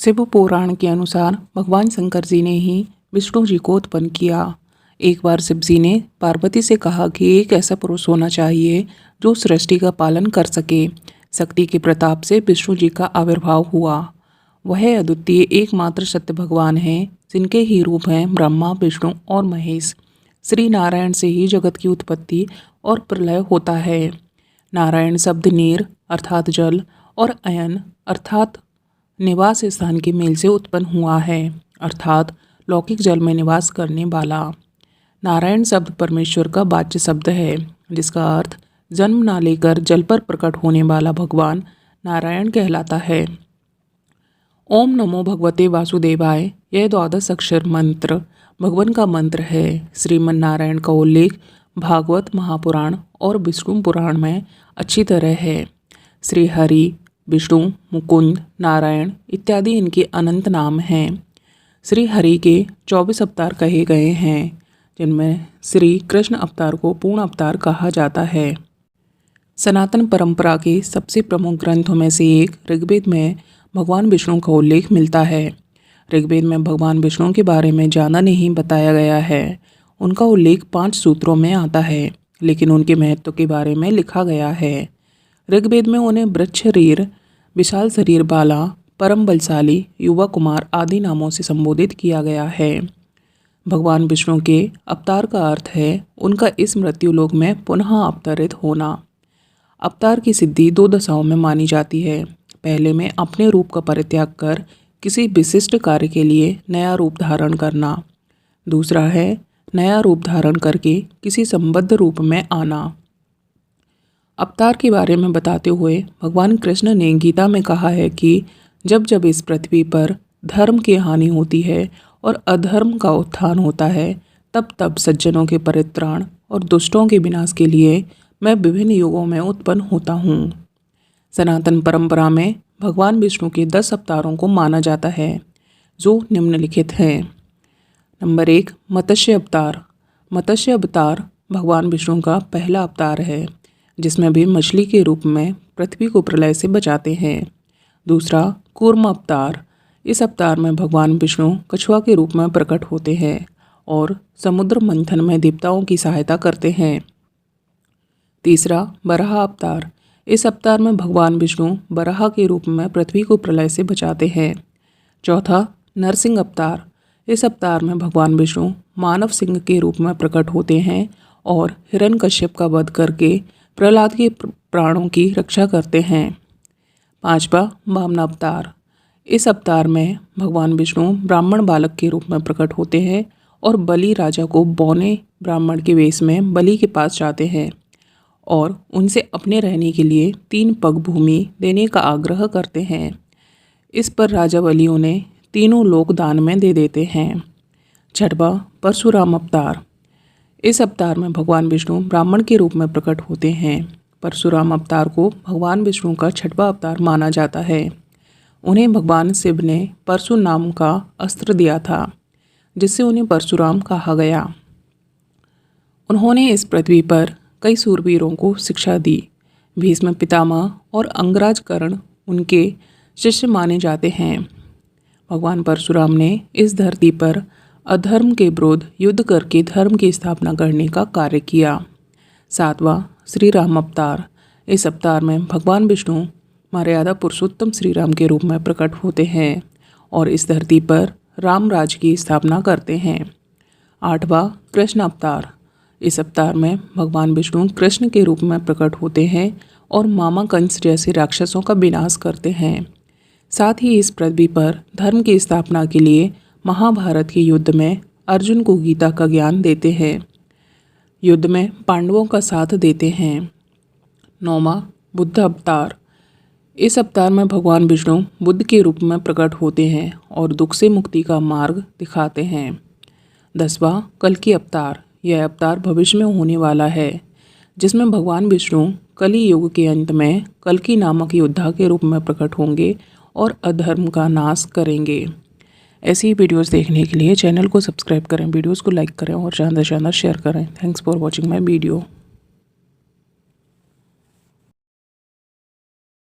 शिव पुराण के अनुसार भगवान शंकर जी ने ही विष्णु जी को उत्पन्न किया। एक बार शिव जी ने पार्वती से कहा कि एक ऐसा पुरुष होना चाहिए जो सृष्टि का पालन कर सके। शक्ति के प्रताप से विष्णु जी का आविर्भाव हुआ। वह अद्वितीय एकमात्र सत्य भगवान हैं, जिनके ही रूप हैं ब्रह्मा, विष्णु और महेश। श्री नारायण से ही जगत की उत्पत्ति और प्रलय होता है। नारायण शब्द नीर अर्थात जल और अयन अर्थात निवास स्थान के मेल से उत्पन्न हुआ है, अर्थात लौकिक जल में निवास करने वाला। नारायण शब्द परमेश्वर का वाच्य शब्द है, जिसका अर्थ जन्म ना लेकर जल पर प्रकट होने वाला भगवान नारायण कहलाता है। ओम नमो भगवते वासुदेवाय यह 12 अक्षर मंत्र भगवान का मंत्र है। श्रीमन नारायण का उल्लेख भागवत, महापुराण और विष्णु पुराण में अच्छी तरह है। श्री हरि, विष्णु, मुकुंद, नारायण इत्यादि इनके अनंत नाम हैं। श्री हरि के 24 अवतार कहे गए हैं, जिनमें श्री कृष्ण अवतार को पूर्ण अवतार कहा जाता है। सनातन परंपरा के सबसे प्रमुख ग्रंथों में से एक ऋग्वेद में भगवान विष्णु का उल्लेख मिलता है। ऋग्वेद में भगवान विष्णु के बारे में ज़्यादा नहीं बताया गया है। उनका उल्लेख 5 सूत्रों में आता है, लेकिन उनके महत्व के बारे में लिखा गया है। ऋग्वेद में उन्हें वृक्षरीर, विशाल शरीर वाला, परम बलशाली, युवा कुमार आदि नामों से संबोधित किया गया है। भगवान विष्णु के अवतार का अर्थ है उनका इस मृत्युलोक में पुनः अवतरित होना। अवतार की सिद्धि 2 दशाओं में मानी जाती है। पहले में अपने रूप का परित्याग कर किसी विशिष्ट कार्य के लिए नया रूप धारण करना। दूसरा है नया रूप धारण करके किसी संबद्ध रूप में आना। अवतार के बारे में बताते हुए भगवान कृष्ण ने गीता में कहा है कि जब जब इस पृथ्वी पर धर्म की हानि होती है और अधर्म का उत्थान होता है, तब तब सज्जनों के परित्राण और दुष्टों के विनाश के लिए मैं विभिन्न युगों में उत्पन्न होता हूँ। सनातन परंपरा में भगवान विष्णु के 10 अवतारों को माना जाता है, जो निम्नलिखित हैं। नंबर 1, मत्स्य अवतार। मत्स्य अवतार भगवान विष्णु का पहला अवतार है, जिसमें भी मछली के रूप में पृथ्वी को प्रलय से बचाते हैं। दूसरा, कूर्म अवतार। इस अवतार में भगवान विष्णु कछुआ के रूप में प्रकट होते हैं और समुद्र मंथन में देवताओं की सहायता करते हैं। तीसरा, वराह अवतार। इस अवतार में भगवान विष्णु वराह के रूप में पृथ्वी को प्रलय से बचाते हैं। चौथा, नरसिंह अवतार। इस अवतार में भगवान विष्णु मानव सिंह के रूप में प्रकट होते हैं और हिरण्यकश्यप का वध करके प्रहलाद के प्राणों की रक्षा करते हैं। पांचवा, वामन अवतार। इस अवतार में भगवान विष्णु ब्राह्मण बालक के रूप में प्रकट होते हैं और बलि राजा को बौने ब्राह्मण के वेश में बलि के पास जाते हैं और उनसे अपने रहने के लिए 3 पग भूमि देने का आग्रह करते हैं। इस पर राजा बलि उन्हें 3 लोक दान में दे देते हैं। छठवा, परशुराम अवतार। इस अवतार में भगवान विष्णु ब्राह्मण के रूप में प्रकट होते हैं। परशुराम अवतार को भगवान विष्णु का 6वां अवतार माना जाता है। उन्हें भगवान शिव ने परशु नाम का अस्त्र दिया था, जिससे उन्हें परशुराम कहा गया। उन्होंने इस पृथ्वी पर कई सूरवीरों को शिक्षा दी। भीष्म पितामह और अंगराज कर्ण उनके शिष्य माने जाते हैं। भगवान परशुराम ने इस धरती पर अधर्म के विरुद्ध युद्ध करके धर्म की स्थापना करने का कार्य किया। 7वां, श्री राम अवतार। इस अवतार में भगवान विष्णु मर्यादा पुरुषोत्तम श्री राम के रूप में प्रकट होते हैं और इस धरती पर राम राज्य की स्थापना करते हैं। 8वां, कृष्ण अवतार। इस अवतार में भगवान विष्णु कृष्ण के रूप में प्रकट होते हैं और मामा कंस जैसे राक्षसों का विनाश करते हैं। साथ ही इस पृथ्वी पर धर्म की स्थापना के लिए महाभारत के युद्ध में अर्जुन को गीता का ज्ञान देते हैं। युद्ध में पांडवों का साथ देते हैं। 9वां, बुद्ध अवतार। इस अवतार में भगवान विष्णु बुद्ध के रूप में प्रकट होते हैं और दुख से मुक्ति का मार्ग दिखाते हैं। 10वां, कल्कि अवतार। यह अवतार भविष्य में होने वाला है, जिसमें भगवान विष्णु कली युग के अंत में कल्कि नामक योद्धा के रूप में प्रकट होंगे और अधर्म का नाश करेंगे। ऐसी वीडियोस देखने के लिए चैनल को सब्सक्राइब करें, वीडियोस को लाइक करें और ज़्यादा से ज़्यादा शेयर करें। Thanks for watching my video.